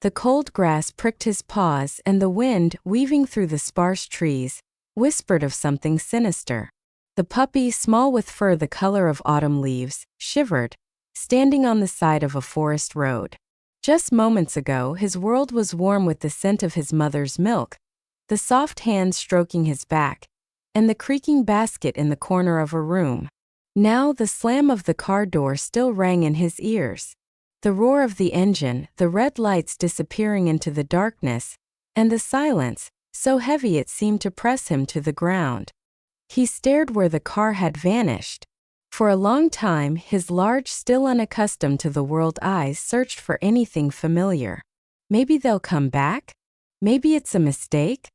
The cold grass pricked his paws, and the wind, weaving through the sparse trees, whispered of something sinister. The puppy, small with fur the color of autumn leaves, shivered, standing on the side of a forest road. Just moments ago, his world was warm with the scent of his mother's milk, the soft hands stroking his back, and the creaking basket in the corner of a room. Now the slam of the car door still rang in his ears. The roar of the engine, the red lights disappearing into the darkness, and the silence, so heavy it seemed to press him to the ground. He stared where the car had vanished. For a long time, his large, still unaccustomed to the world eyes searched for anything familiar. Maybe they'll come back? Maybe it's a mistake?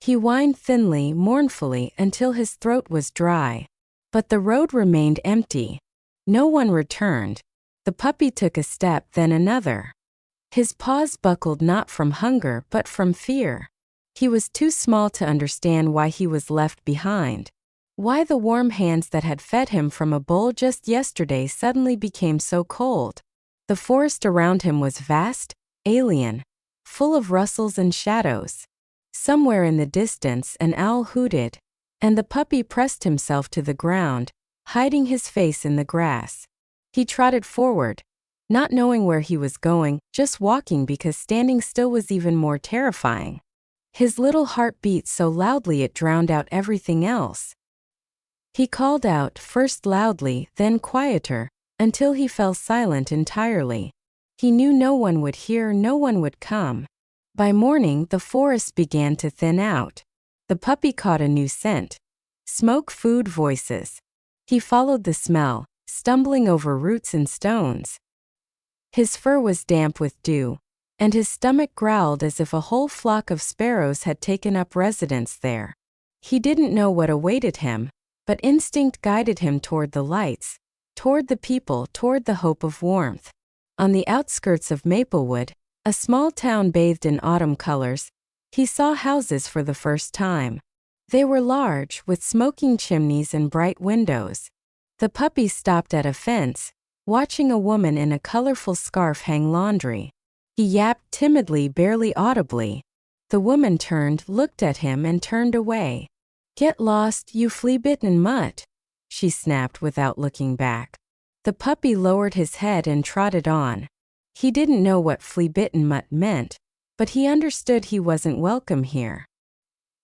He whined thinly, mournfully, until his throat was dry. But the road remained empty. No one returned. The puppy took a step, then another. His paws buckled not from hunger but from fear. He was too small to understand why he was left behind. Why the warm hands that had fed him from a bowl just yesterday suddenly became so cold. The forest around him was vast, alien, full of rustles and shadows. Somewhere in the distance an owl hooted, and the puppy pressed himself to the ground, hiding his face in the grass. He trotted forward, not knowing where he was going, just walking because standing still was even more terrifying. His little heart beat so loudly it drowned out everything else. He called out, first loudly, then quieter, until he fell silent entirely. He knew no one would hear, no one would come. By morning, the forest began to thin out. The puppy caught a new scent. Smoke, food, voices. He followed the smell, stumbling over roots and stones. His fur was damp with dew, and his stomach growled as if a whole flock of sparrows had taken up residence there. He didn't know what awaited him, but instinct guided him toward the lights, toward the people, toward the hope of warmth. On the outskirts of Maplewood, a small town bathed in autumn colors, he saw houses for the first time. They were large, with smoking chimneys and bright windows. The puppy stopped at a fence, watching a woman in a colorful scarf hang laundry. He yapped timidly, barely audibly. The woman turned, looked at him, and turned away. "Get lost, you flea-bitten mutt," she snapped without looking back. The puppy lowered his head and trotted on. He didn't know what flea-bitten mutt meant, but he understood he wasn't welcome here.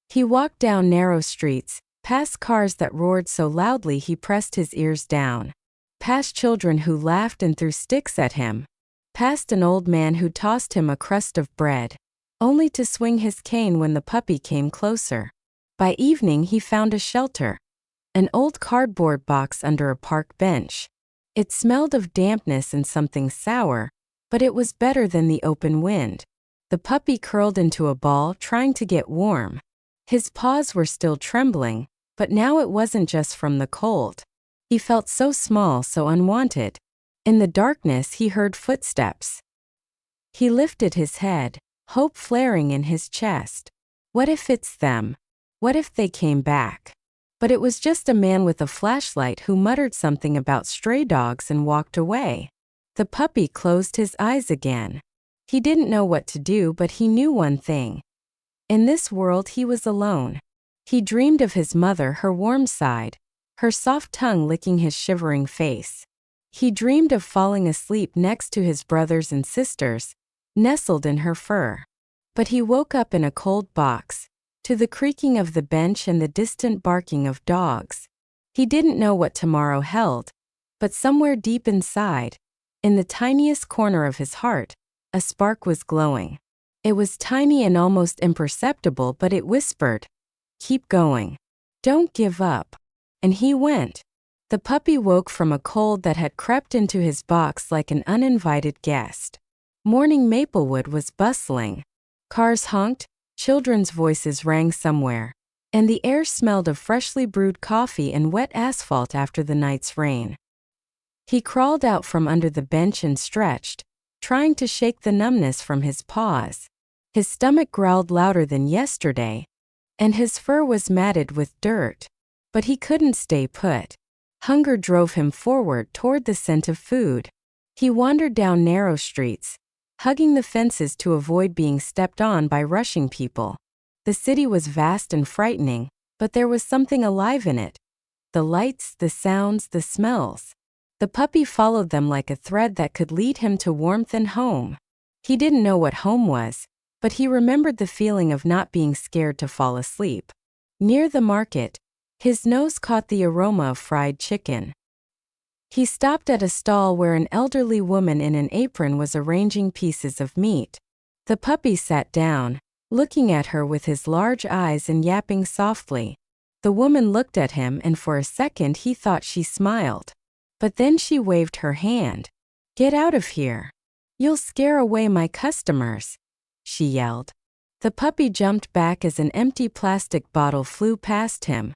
He walked down narrow streets, past cars that roared so loudly he pressed his ears down, past children who laughed and threw sticks at him, past an old man who tossed him a crust of bread, only to swing his cane when the puppy came closer. By evening he found a shelter, an old cardboard box under a park bench. It smelled of dampness and something sour, but it was better than the open wind. The puppy curled into a ball, trying to get warm. His paws were still trembling, but now it wasn't just from the cold. He felt so small, so unwanted. In the darkness he heard footsteps. He lifted his head, hope flaring in his chest. What if it's them? What if they came back? But it was just a man with a flashlight who muttered something about stray dogs and walked away. The puppy closed his eyes again. He didn't know what to do, but he knew one thing. In this world he was alone. He dreamed of his mother, her warm side, her soft tongue licking his shivering face. He dreamed of falling asleep next to his brothers and sisters, nestled in her fur. But he woke up in a cold box, to the creaking of the bench and the distant barking of dogs. He didn't know what tomorrow held, but somewhere deep inside, in the tiniest corner of his heart, a spark was glowing. It was tiny and almost imperceptible, but it whispered, "Keep going. Don't give up." And he went. The puppy woke from a cold that had crept into his box like an uninvited guest. Morning Maplewood was bustling. Cars honked, children's voices rang somewhere, and the air smelled of freshly brewed coffee and wet asphalt after the night's rain. He crawled out from under the bench and stretched, trying to shake the numbness from his paws. His stomach growled louder than yesterday, and his fur was matted with dirt. But he couldn't stay put. Hunger drove him forward toward the scent of food. He wandered down narrow streets, hugging the fences to avoid being stepped on by rushing people. The city was vast and frightening, but there was something alive in it. The lights, the sounds, the smells. The puppy followed them like a thread that could lead him to warmth and home. He didn't know what home was, but he remembered the feeling of not being scared to fall asleep. Near the market, his nose caught the aroma of fried chicken. He stopped at a stall where an elderly woman in an apron was arranging pieces of meat. The puppy sat down, looking at her with his large eyes and yapping softly. The woman looked at him, and for a second he thought she smiled. But then she waved her hand. "Get out of here. You'll scare away my customers," she yelled. The puppy jumped back as an empty plastic bottle flew past him.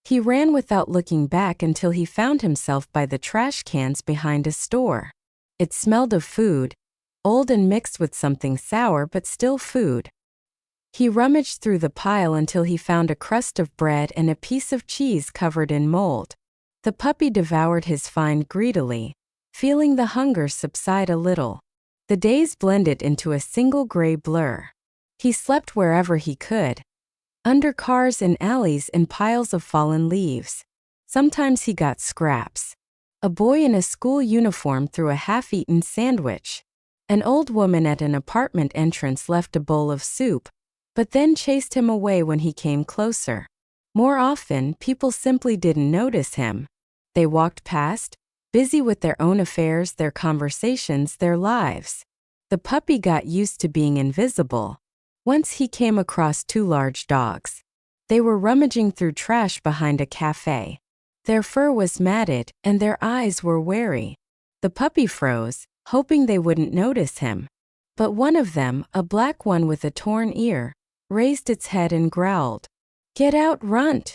He ran without looking back until he found himself by the trash cans behind a store. It smelled of food, old and mixed with something sour but still food. He rummaged through the pile until he found a crust of bread and a piece of cheese covered in mold. The puppy devoured his find greedily, feeling the hunger subside a little. The days blended into a single gray blur. He slept wherever he could, under cars, in alleys, in piles of fallen leaves. Sometimes he got scraps. A boy in a school uniform threw a half-eaten sandwich. An old woman at an apartment entrance left a bowl of soup, but then chased him away when he came closer. More often, people simply didn't notice him. They walked past, busy with their own affairs, their conversations, their lives. The puppy got used to being invisible. Once he came across two large dogs. They were rummaging through trash behind a cafe. Their fur was matted, and their eyes were wary. The puppy froze, hoping they wouldn't notice him. But one of them, a black one with a torn ear, raised its head and growled. "Get out, runt!"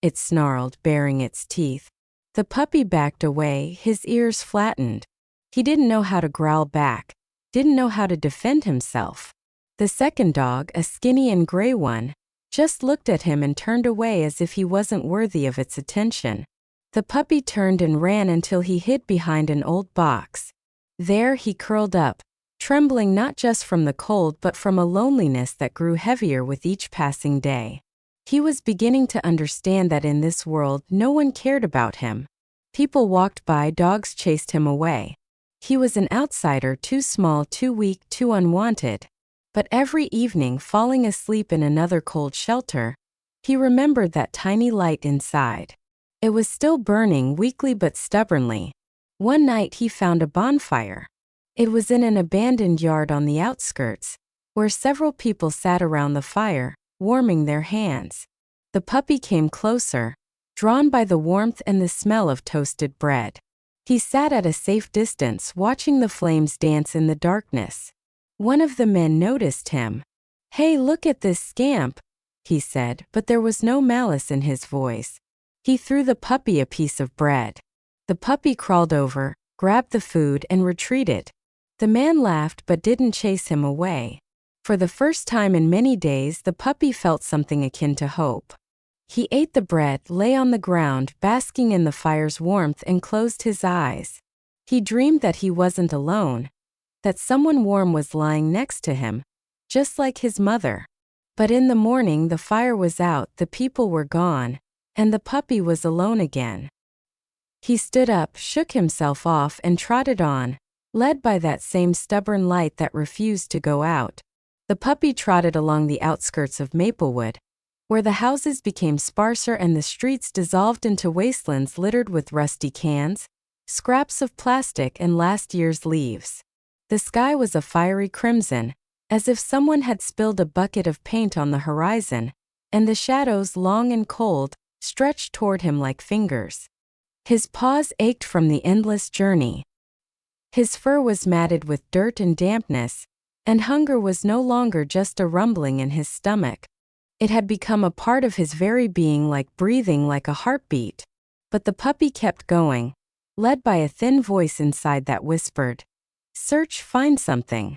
it snarled, baring its teeth. The puppy backed away, his ears flattened. He didn't know how to growl back, didn't know how to defend himself. The second dog, a skinny and gray one, just looked at him and turned away as if he wasn't worthy of its attention. The puppy turned and ran until he hid behind an old box. There he curled up, trembling not just from the cold but from a loneliness that grew heavier with each passing day. He was beginning to understand that in this world no one cared about him. People walked by, dogs chased him away. He was an outsider, too small, too weak, too unwanted. But every evening, falling asleep in another cold shelter, he remembered that tiny light inside. It was still burning, weakly but stubbornly. One night he found a bonfire. It was in an abandoned yard on the outskirts, where several people sat around the fire, warming their hands. The puppy came closer, drawn by the warmth and the smell of toasted bread. He sat at a safe distance, watching the flames dance in the darkness. One of the men noticed him. "Hey, look at this scamp," he said, but there was no malice in his voice. He threw the puppy a piece of bread. The puppy crawled over, grabbed the food, and retreated. The man laughed but didn't chase him away. For the first time in many days, the puppy felt something akin to hope. He ate the bread, lay on the ground, basking in the fire's warmth, and closed his eyes. He dreamed that he wasn't alone, that someone warm was lying next to him, just like his mother. But in the morning the fire was out, the people were gone, and the puppy was alone again. He stood up, shook himself off, and trotted on, led by that same stubborn light that refused to go out. The puppy trotted along the outskirts of Maplewood, where the houses became sparser and the streets dissolved into wastelands littered with rusty cans, scraps of plastic, and last year's leaves. The sky was a fiery crimson, as if someone had spilled a bucket of paint on the horizon, and the shadows, long and cold, stretched toward him like fingers. His paws ached from the endless journey. His fur was matted with dirt and dampness, and hunger was no longer just a rumbling in his stomach. It had become a part of his very being, like breathing, like a heartbeat. But the puppy kept going, led by a thin voice inside that whispered, "Search, find something."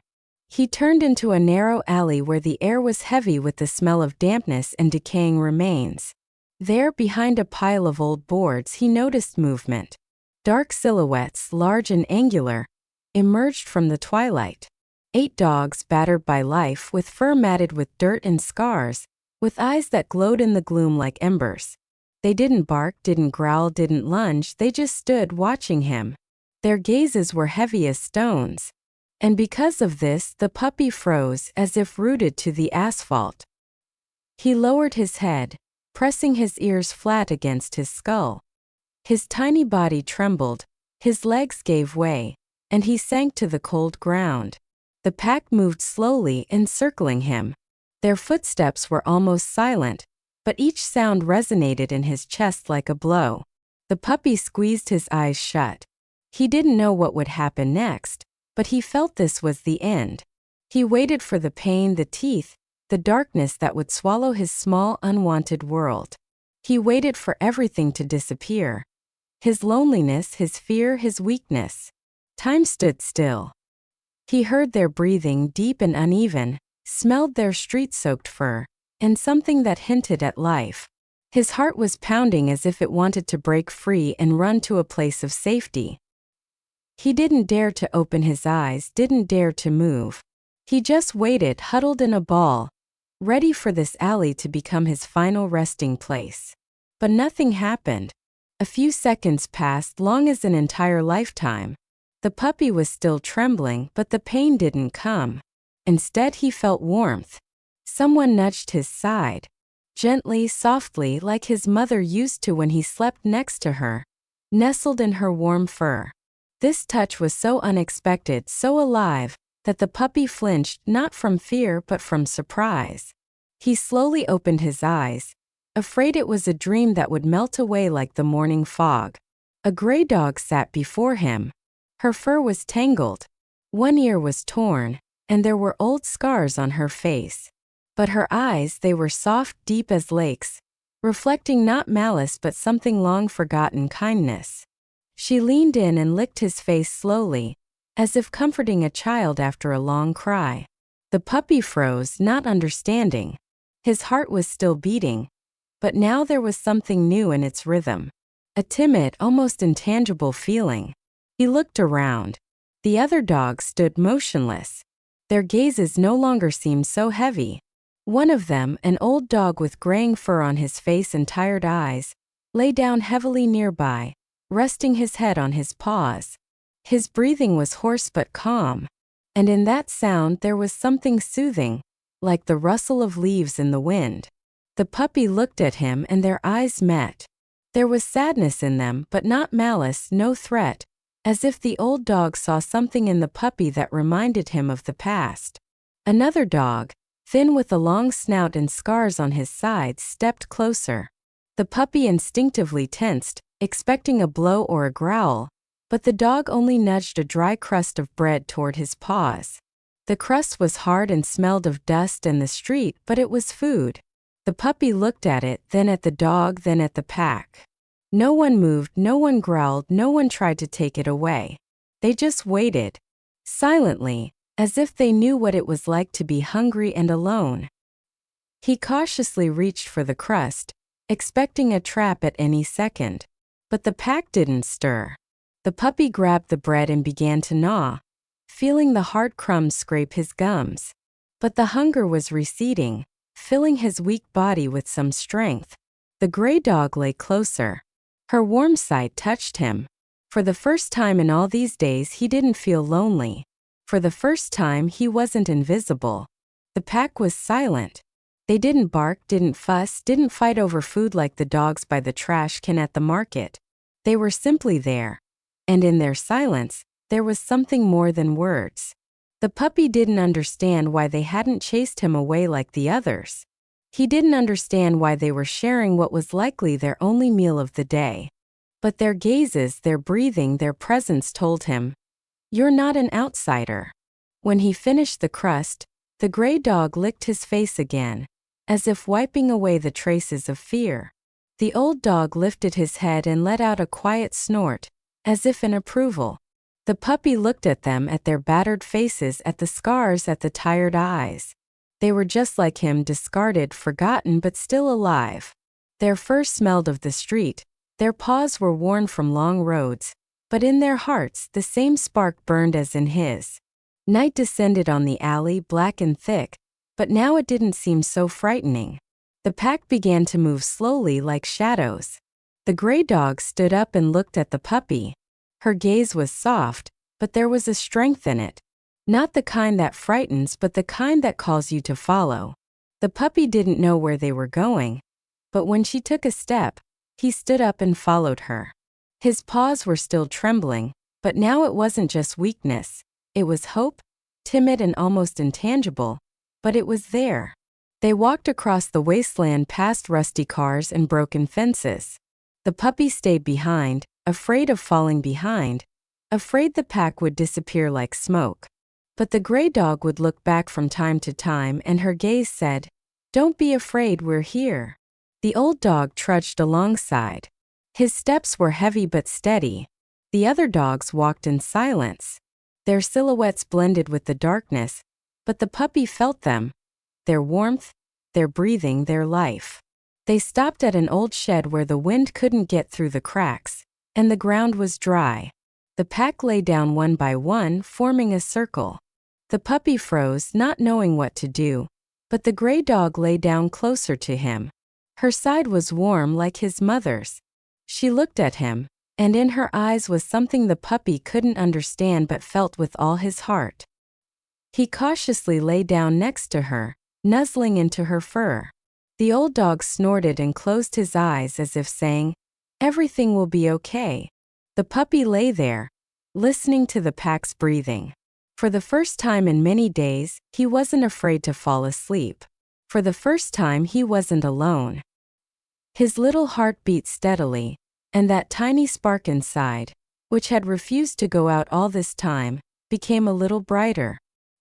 He turned into a narrow alley where the air was heavy with the smell of dampness and decaying remains. There, behind a pile of old boards, he noticed movement. Dark silhouettes, large and angular, emerged from the twilight. 8 dogs battered by life, with fur matted with dirt and scars, with eyes that glowed in the gloom like embers. They didn't bark, didn't growl, didn't lunge, they just stood watching him. Their gazes were heavy as stones. And because of this, the puppy froze, as if rooted to the asphalt. He lowered his head, pressing his ears flat against his skull. His tiny body trembled, his legs gave way, and he sank to the cold ground. The pack moved slowly, encircling him. Their footsteps were almost silent, but each sound resonated in his chest like a blow. The puppy squeezed his eyes shut. He didn't know what would happen next, but he felt this was the end. He waited for the pain, the teeth, the darkness that would swallow his small, unwanted world. He waited for everything to disappear. His loneliness, his fear, his weakness. Time stood still. He heard their breathing, deep and uneven, smelled their street-soaked fur, and something that hinted at life. His heart was pounding as if it wanted to break free and run to a place of safety. He didn't dare to open his eyes, didn't dare to move. He just waited, huddled in a ball, ready for this alley to become his final resting place. But nothing happened. A few seconds passed, long as an entire lifetime. The puppy was still trembling, but the pain didn't come. Instead, he felt warmth. Someone nudged his side. Gently, softly, like his mother used to when he slept next to her, nestled in her warm fur. This touch was so unexpected, so alive, that the puppy flinched, not from fear but from surprise. He slowly opened his eyes, afraid it was a dream that would melt away like the morning fog. A gray dog sat before him. Her fur was tangled. One ear was torn, and there were old scars on her face. But her eyes, they were soft, deep as lakes, reflecting not malice but something long forgotten, kindness. She leaned in and licked his face slowly, as if comforting a child after a long cry. The puppy froze, not understanding. His heart was still beating, but now there was something new in its rhythm. A timid, almost intangible feeling. He looked around. The other dogs stood motionless. Their gazes no longer seemed so heavy. One of them, an old dog with graying fur on his face and tired eyes, lay down heavily nearby, resting his head on his paws. His breathing was hoarse but calm, and in that sound there was something soothing, like the rustle of leaves in the wind. The puppy looked at him and their eyes met. There was sadness in them, but not malice, no threat, as if the old dog saw something in the puppy that reminded him of the past. Another dog, thin with a long snout and scars on his sides, stepped closer. The puppy instinctively tensed, expecting a blow or a growl, but the dog only nudged a dry crust of bread toward his paws. The crust was hard and smelled of dust and the street, but it was food. The puppy looked at it, then at the dog, then at the pack. No one moved, no one growled, no one tried to take it away. They just waited, silently, as if they knew what it was like to be hungry and alone. He cautiously reached for the crust, expecting a trap at any second. But the pack didn't stir. The puppy grabbed the bread and began to gnaw, feeling the hard crumbs scrape his gums. But the hunger was receding, filling his weak body with some strength. The gray dog lay closer. Her warm side touched him. For the first time in all these days, he didn't feel lonely. For the first time, he wasn't invisible. The pack was silent. They didn't bark, didn't fuss, didn't fight over food like the dogs by the trash can at the market. They were simply there. And in their silence, there was something more than words. The puppy didn't understand why they hadn't chased him away like the others. He didn't understand why they were sharing what was likely their only meal of the day. But their gazes, their breathing, their presence told him, "You're not an outsider." When he finished the crust, the gray dog licked his face again, as if wiping away the traces of fear. The old dog lifted his head and let out a quiet snort, as if in approval. The puppy looked at them, at their battered faces, at the scars, at the tired eyes. They were just like him, discarded, forgotten, but still alive. Their fur smelled of the street, their paws were worn from long roads, but in their hearts the same spark burned as in his. Night descended on the alley, black and thick, but now it didn't seem so frightening. The pack began to move slowly like shadows. The gray dog stood up and looked at the puppy. Her gaze was soft, but there was a strength in it. Not the kind that frightens, but the kind that calls you to follow. The puppy didn't know where they were going, but when she took a step, he stood up and followed her. His paws were still trembling, but now it wasn't just weakness. It was hope, timid and almost intangible, but it was there. They walked across the wasteland past rusty cars and broken fences. The puppy stayed behind, afraid of falling behind, afraid the pack would disappear like smoke. But the gray dog would look back from time to time and her gaze said, "Don't be afraid, we're here." The old dog trudged alongside. His steps were heavy but steady. The other dogs walked in silence. Their silhouettes blended with the darkness, but the puppy felt them. Their warmth, their breathing, their life. They stopped at an old shed where the wind couldn't get through the cracks, and the ground was dry. The pack lay down one by one, forming a circle. The puppy froze, not knowing what to do, but the gray dog lay down closer to him. Her side was warm like his mother's. She looked at him, and in her eyes was something the puppy couldn't understand but felt with all his heart. He cautiously lay down next to her, nuzzling into her fur. The old dog snorted and closed his eyes as if saying, "Everything will be okay." The puppy lay there, listening to the pack's breathing. For the first time in many days, he wasn't afraid to fall asleep. For the first time, he wasn't alone. His little heart beat steadily, and that tiny spark inside, which had refused to go out all this time, became a little brighter.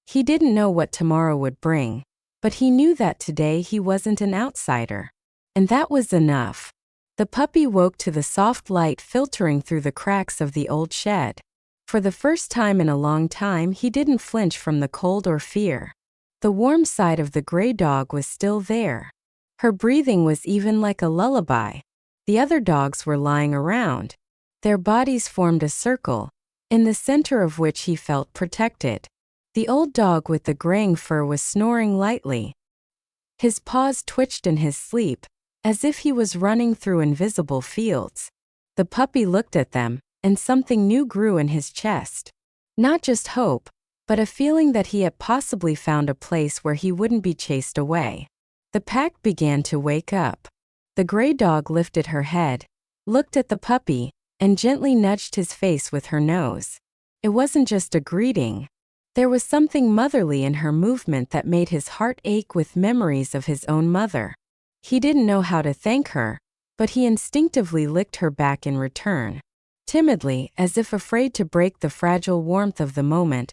He didn't know what tomorrow would bring, but he knew that today he wasn't an outsider. And that was enough. The puppy woke to the soft light filtering through the cracks of the old shed. For the first time in a long time, he didn't flinch from the cold or fear. The warm side of the gray dog was still there. Her breathing was even like a lullaby. The other dogs were lying around. Their bodies formed a circle, in the center of which he felt protected. The old dog with the graying fur was snoring lightly. His paws twitched in his sleep, as if he was running through invisible fields. The puppy looked at them, and something new grew in his chest. Not just hope, but a feeling that he had possibly found a place where he wouldn't be chased away. The pack began to wake up. The gray dog lifted her head, looked at the puppy, and gently nudged his face with her nose. It wasn't just a greeting. There was something motherly in her movement that made his heart ache with memories of his own mother. He didn't know how to thank her, but he instinctively licked her back in return. Timidly, as if afraid to break the fragile warmth of the moment,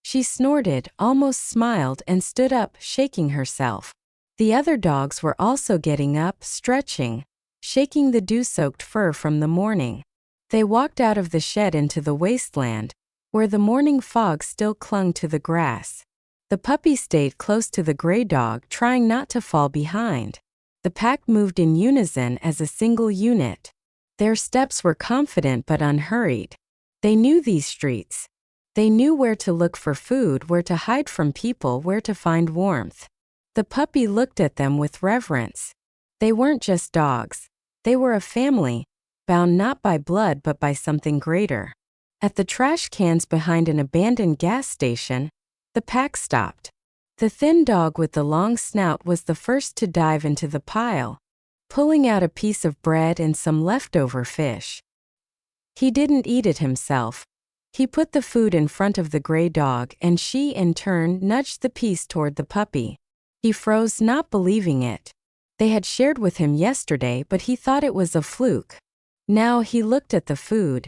she snorted, almost smiled, and stood up, shaking herself. The other dogs were also getting up, stretching, shaking the dew-soaked fur from the morning. They walked out of the shed into the wasteland, where the morning fog still clung to the grass. The puppy stayed close to the gray dog, trying not to fall behind. The pack moved in unison as a single unit. Their steps were confident but unhurried. They knew these streets. They knew where to look for food, where to hide from people, where to find warmth. The puppy looked at them with reverence. They weren't just dogs. They were a family, bound not by blood but by something greater. At the trash cans behind an abandoned gas station, the pack stopped. The thin dog with the long snout was the first to dive into the pile, pulling out a piece of bread and some leftover fish. He didn't eat it himself. He put the food in front of the gray dog, and she, in turn, nudged the piece toward the puppy. He froze, not believing it. They had shared with him yesterday, but he thought it was a fluke. Now he looked at the food,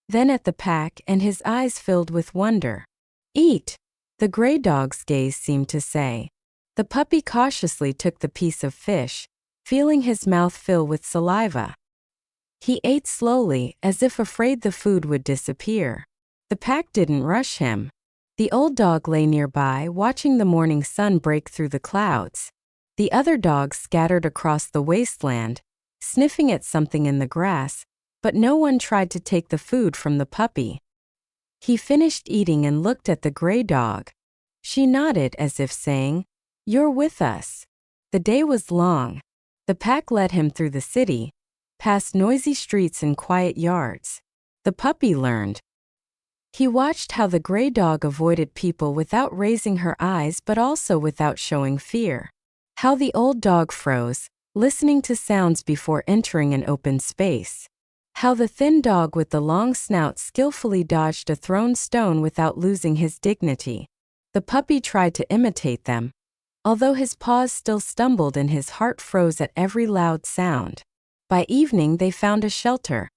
then at the pack, and his eyes filled with wonder. "Eat," the gray dog's gaze seemed to say. The puppy cautiously took the piece of fish, feeling his mouth fill with saliva. He ate slowly, as if afraid the food would disappear. The pack didn't rush him. The old dog lay nearby, watching the morning sun break through the clouds. The other dogs scattered across the wasteland, sniffing at something in the grass, but no one tried to take the food from the puppy. He finished eating and looked at the gray dog. She nodded as if saying, "You're with us." The day was long. The pack led him through the city, past noisy streets and quiet yards. The puppy learned. He watched how the gray dog avoided people without raising her eyes but also without showing fear. How the old dog froze, listening to sounds before entering an open space. How the thin dog with the long snout skillfully dodged a thrown stone without losing his dignity. The puppy tried to imitate them, although his paws still stumbled and his heart froze at every loud sound. By evening they found a shelter,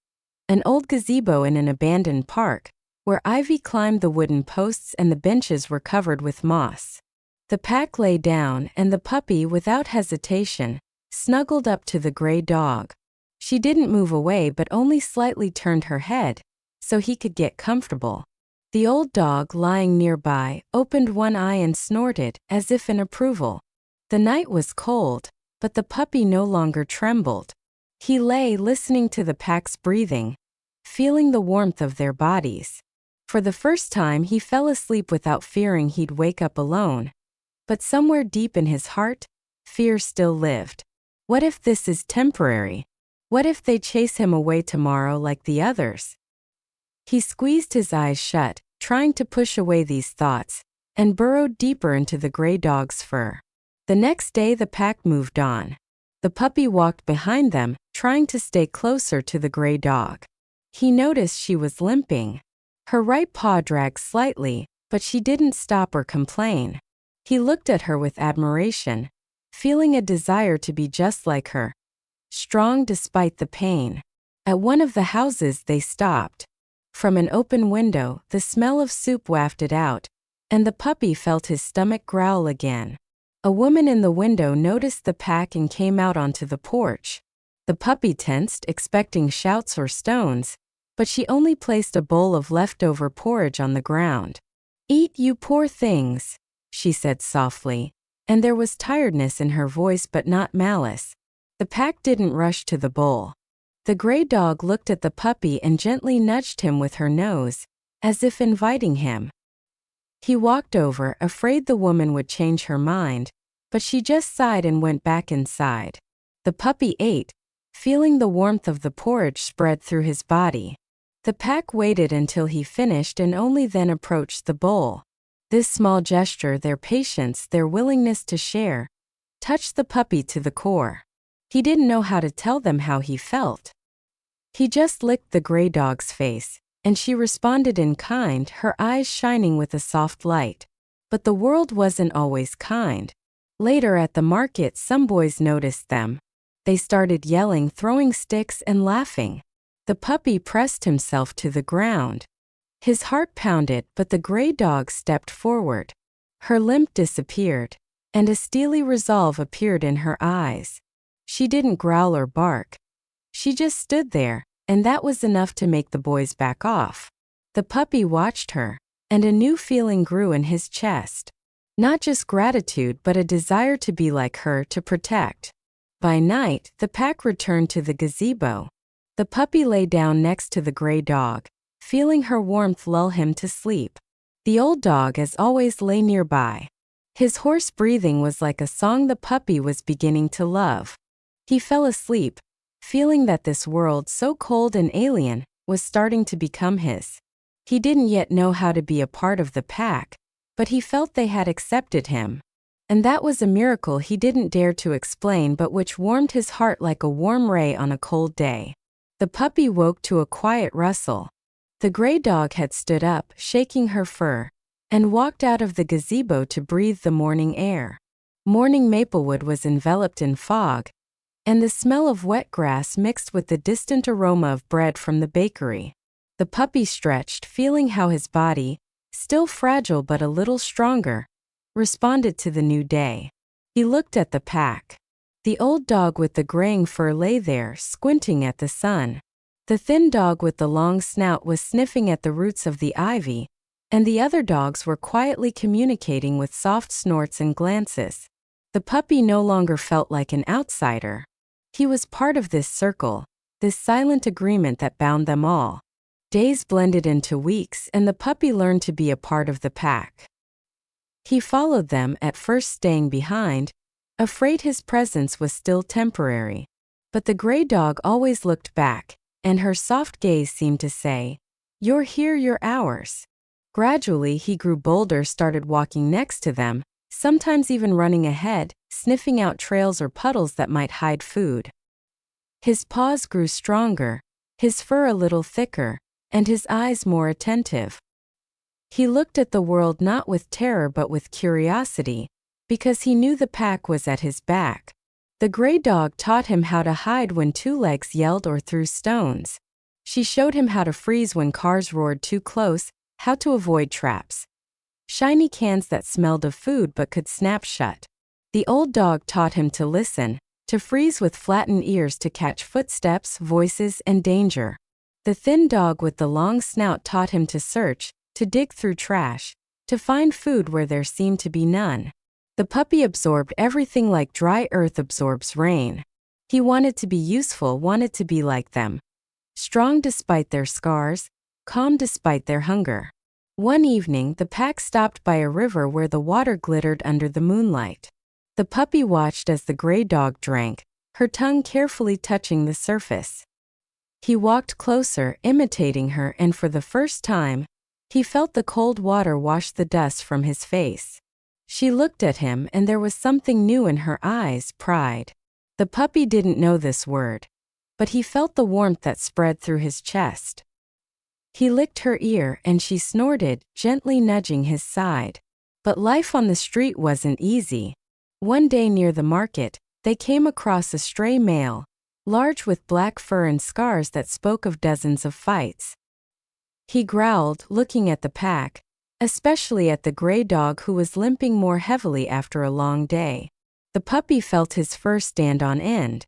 an old gazebo in an abandoned park, where ivy climbed the wooden posts and the benches were covered with moss. The pack lay down and the puppy, without hesitation, snuggled up to the gray dog. She didn't move away but only slightly turned her head, so he could get comfortable. The old dog, lying nearby, opened one eye and snorted, as if in approval. The night was cold, but the puppy no longer trembled. He lay listening to the pack's breathing, feeling the warmth of their bodies. For the first time he fell asleep without fearing he'd wake up alone. But somewhere deep in his heart, fear still lived. What if this is temporary? What if they chase him away tomorrow like the others? He squeezed his eyes shut, trying to push away these thoughts, and burrowed deeper into the gray dog's fur. The next day the pack moved on. The puppy walked behind them, trying to stay closer to the gray dog. He noticed she was limping. Her right paw dragged slightly, but she didn't stop or complain. He looked at her with admiration, feeling a desire to be just like her, strong despite the pain. At one of the houses they stopped. From an open window, the smell of soup wafted out, and the puppy felt his stomach growl again. A woman in the window noticed the pack and came out onto the porch. The puppy tensed, expecting shouts or stones, but she only placed a bowl of leftover porridge on the ground. "Eat, you poor things," she said softly, and there was tiredness in her voice but not malice. The pack didn't rush to the bowl. The gray dog looked at the puppy and gently nudged him with her nose, as if inviting him. He walked over, afraid the woman would change her mind, but she just sighed and went back inside. The puppy ate, feeling the warmth of the porridge spread through his body. The pack waited until he finished and only then approached the bowl. This small gesture, their patience, their willingness to share, touched the puppy to the core. He didn't know how to tell them how he felt. He just licked the gray dog's face, and she responded in kind, her eyes shining with a soft light. But the world wasn't always kind. Later at the market, some boys noticed them. They started yelling, throwing sticks, and laughing. The puppy pressed himself to the ground. His heart pounded, but the gray dog stepped forward. Her limp disappeared, and a steely resolve appeared in her eyes. She didn't growl or bark. She just stood there, and that was enough to make the boys back off. The puppy watched her, and a new feeling grew in his chest. Not just gratitude but a desire to be like her, to protect. By night, the pack returned to the gazebo. The puppy lay down next to the gray dog, feeling her warmth lull him to sleep. The old dog, as always, lay nearby. His hoarse breathing was like a song the puppy was beginning to love. He fell asleep, feeling that this world, so cold and alien, was starting to become his. He didn't yet know how to be a part of the pack, but he felt they had accepted him. And that was a miracle he didn't dare to explain but which warmed his heart like a warm ray on a cold day. The puppy woke to a quiet rustle. The gray dog had stood up, shaking her fur, and walked out of the gazebo to breathe the morning air. Morning Maplewood was enveloped in fog, and the smell of wet grass mixed with the distant aroma of bread from the bakery. The puppy stretched, feeling how his body, still fragile but a little stronger, responded to the new day. He looked at the pack. The old dog with the graying fur lay there, squinting at the sun. The thin dog with the long snout was sniffing at the roots of the ivy, and the other dogs were quietly communicating with soft snorts and glances. The puppy no longer felt like an outsider. He was part of this circle, this silent agreement that bound them all. Days blended into weeks, and the puppy learned to be a part of the pack. He followed them, at first staying behind, afraid his presence was still temporary. But the gray dog always looked back, and her soft gaze seemed to say, "You're here, you're ours." Gradually he grew bolder, started walking next to them, sometimes even running ahead, sniffing out trails or puddles that might hide food. His paws grew stronger, his fur a little thicker, and his eyes more attentive. He looked at the world not with terror but with curiosity, because he knew the pack was at his back. The gray dog taught him how to hide when two legs yelled or threw stones. She showed him how to freeze when cars roared too close, how to avoid traps. Shiny cans that smelled of food but could snap shut. The old dog taught him to listen, to freeze with flattened ears to catch footsteps, voices, and danger. The thin dog with the long snout taught him to search, to dig through trash, to find food where there seemed to be none. The puppy absorbed everything like dry earth absorbs rain. He wanted to be useful, wanted to be like them. Strong despite their scars, calm despite their hunger. One evening, the pack stopped by a river where the water glittered under the moonlight. The puppy watched as the gray dog drank, her tongue carefully touching the surface. He walked closer, imitating her, and for the first time, he felt the cold water wash the dust from his face. She looked at him, and there was something new in her eyes, pride. The puppy didn't know this word, but he felt the warmth that spread through his chest. He licked her ear, and she snorted, gently nudging his side. But life on the street wasn't easy. One day near the market, they came across a stray male, large with black fur and scars that spoke of dozens of fights. He growled, looking at the pack, especially at the gray dog who was limping more heavily after a long day. The puppy felt his fur stand on end.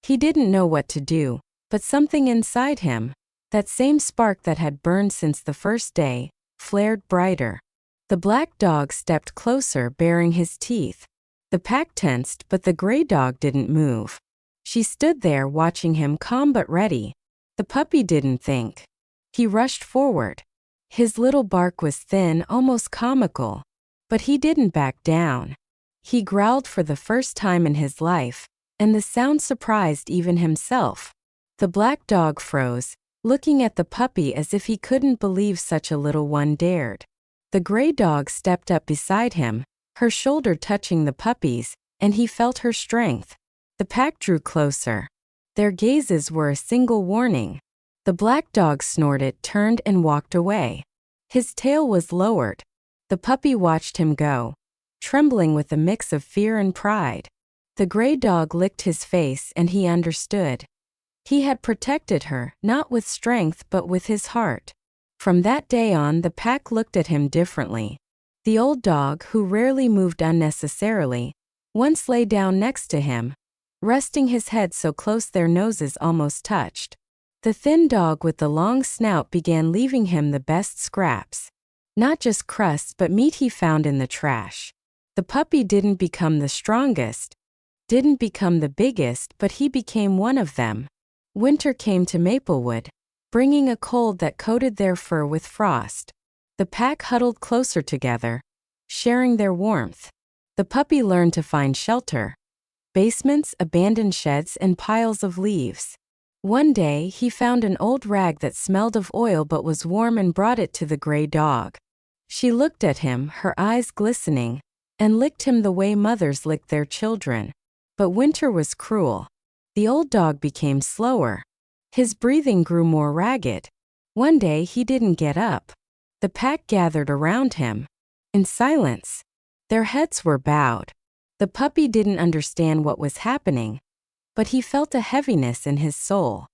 He didn't know what to do, but something inside him, that same spark that had burned since the first day, flared brighter. The black dog stepped closer, baring his teeth. The pack tensed, but the gray dog didn't move. She stood there watching him, calm but ready. The puppy didn't think. He rushed forward. His little bark was thin, almost comical. But he didn't back down. He growled for the first time in his life, and the sound surprised even himself. The black dog froze, looking at the puppy as if he couldn't believe such a little one dared. The gray dog stepped up beside him, her shoulder touching the puppy's, and he felt her strength. The pack drew closer. Their gazes were a single warning. The black dog snorted, turned, and walked away. His tail was lowered. The puppy watched him go, trembling with a mix of fear and pride. The gray dog licked his face, and he understood. He had protected her, not with strength but with his heart. From that day on, the pack looked at him differently. The old dog, who rarely moved unnecessarily, once lay down next to him, resting his head so close their noses almost touched. The thin dog with the long snout began leaving him the best scraps. Not just crusts but meat he found in the trash. The puppy didn't become the strongest, didn't become the biggest, but he became one of them. Winter came to Maplewood, bringing a cold that coated their fur with frost. The pack huddled closer together, sharing their warmth. The puppy learned to find shelter. Basements, abandoned sheds, and piles of leaves. One day, he found an old rag that smelled of oil but was warm and brought it to the gray dog. She looked at him, her eyes glistening, and licked him the way mothers lick their children. But winter was cruel. The old dog became slower. His breathing grew more ragged. One day he didn't get up. The pack gathered around him. In silence. Their heads were bowed. The puppy didn't understand what was happening, but he felt a heaviness in his soul.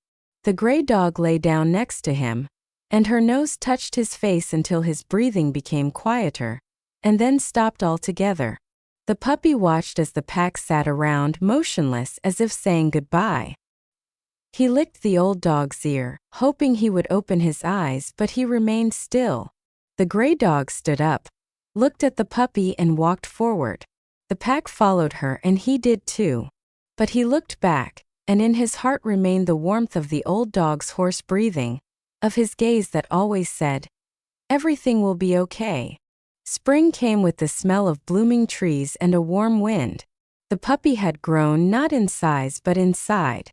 The gray dog lay down next to him, and her nose touched his face until his breathing became quieter, and then stopped altogether. The puppy watched as the pack sat around, motionless, as if saying goodbye. He licked the old dog's ear, hoping he would open his eyes, but he remained still. The gray dog stood up, looked at the puppy, and walked forward. The pack followed her, and he did too. But he looked back, and in his heart remained the warmth of the old dog's hoarse breathing, of his gaze that always said, "Everything will be okay." Spring came with the smell of blooming trees and a warm wind. The puppy had grown not in size but inside.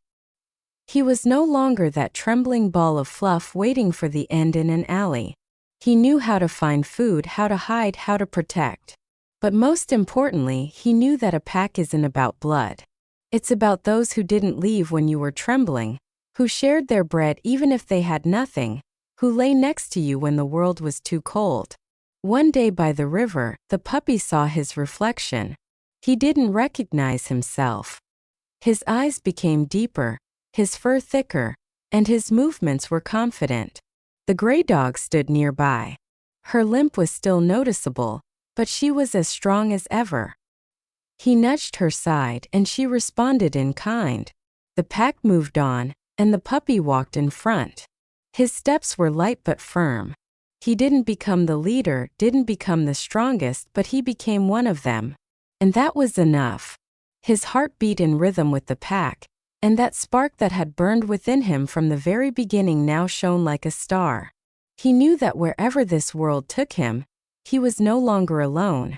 He was no longer that trembling ball of fluff waiting for the end in an alley. He knew how to find food, how to hide, how to protect. But most importantly, he knew that a pack isn't about blood. It's about those who didn't leave when you were trembling, who shared their bread even if they had nothing, who lay next to you when the world was too cold. One day by the river, the puppy saw his reflection. He didn't recognize himself. His eyes became deeper, his fur thicker, and his movements were confident. The gray dog stood nearby. Her limp was still noticeable, but she was as strong as ever. He nudged her side and she responded in kind. The pack moved on, and the puppy walked in front. His steps were light but firm. He didn't become the leader, didn't become the strongest, but he became one of them. And that was enough. His heart beat in rhythm with the pack, and that spark that had burned within him from the very beginning now shone like a star. He knew that wherever this world took him, he was no longer alone.